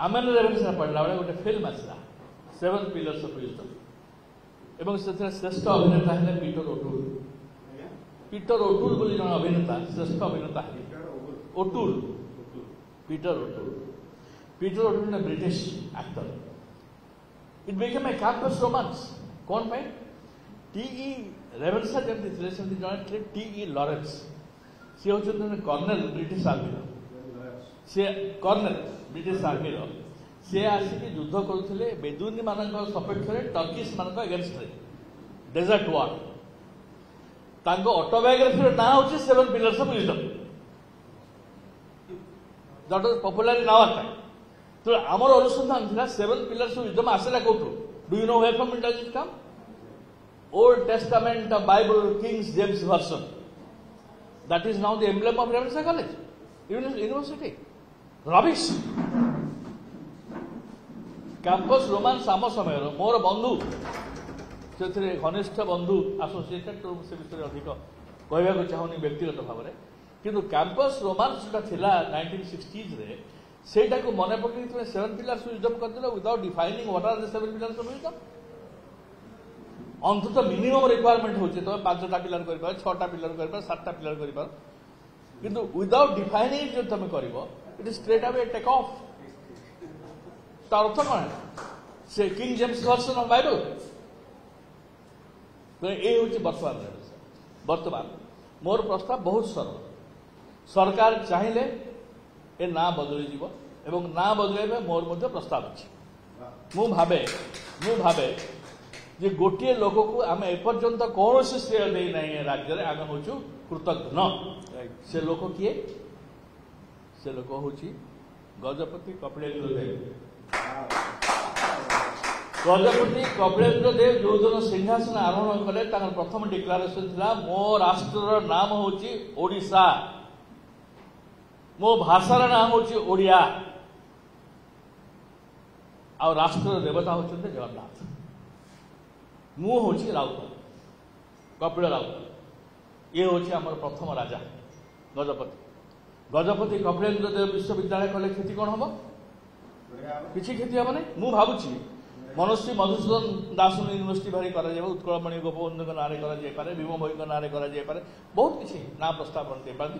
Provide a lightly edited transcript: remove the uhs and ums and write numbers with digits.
आम रेभेन्सा पढ़ला बेले गोटे फिल्म आसला 7 पिलर्स ऑफ विजडम एवं से श्रेष्ठ अभिनेता है पीटर ओटुल। पीटर ओटुल बोली जन अभिनेता श्रेष्ठ अभिनेता है O'Toole Peter O'Toole. Peter O'Toole British actor. It became a campus romance कौन पाए टी.ई. रेभेन्सा जमी थे जड़े टी.ई. लॉरेंस सी हूँ कर्नेल ब्रिटिश आर्मी सी कर्नेल ब्रिटिश आर्मी सी आसिक युद्ध करुले बेदुनी मान सपेक्ष टर्किश मान अगेन्स्ट डेजर्ट वार ऑटोबायोग्राफी ना हूँ 7 pillars of wisdom that was popularly now आता तो आमर अनुसंधान था 7 पिलर्स ऑफ विजडम आसला कौटू do you know where from it does it come Old Testament of Bible King's James version that is now the emblem of Ravenshaw college university rubbish campus romance आम समय मोर बंधु से घनिष्ठ बंधु एसोसिएटेड तो से विषय अधिक कहवाक चाहूनी व्यक्तिगत भाव में किंतु कैंपस रोमांस जो थिला 1960s रे सेटा को मन पकड़ी तुम 7 पिलर्स विजडम करदेल without defining what are the 7 pillars of wisdom अंततः मिनिमम रिक्वायरमेंट होचे तुम 5टा पिलर कर पार 6टा पिलर कर पार 7टा पिलर कर पार किंतु विदाउट डिफाइनिंग जो तुम करिवो it is straight away take off तार अर्थ कौन से King James version of Bible तो ये हूँ वर्तमान मोर प्रस्ताव बहुत सरल सरकार चाहिए ए ना बदली जीव एवं ना बदल मोर मध्य प्रस्ताव अच्छी मु भावे जे गोटे लोक को आम एपर्यंत कौन श्रेय देना राज्य में आम हूँ कृतज्ञ से लोक किए से लोक हूँ गजपति कपिलेन्द्र देव। गजपति कपिलेन्द्र देव जो दिन सिंहासन आरोहण कले प्रथम डिक्लारेशन था मो राष्ट्र नाम हूँ ओडिशा मो भाषार नाम हूँ ओडिया आ राष्ट्र देवता होते जगन्नाथ मु हूँ राउत कपिल राउत ये हूँ आम प्रथम राजा गजपति गजपति कपिलेन्द्र देव विश्वविद्यालय कले क्षति कौन हम किसी क्षति हम नहीं मु भावुची मनस्वी मधुसूदन दास यूनिवर्सिटी भारी कर उत्कलमणि गोपबंधु ना कर भीम भई ना कर बहुत किसी ना प्रस्ताव दे पारती।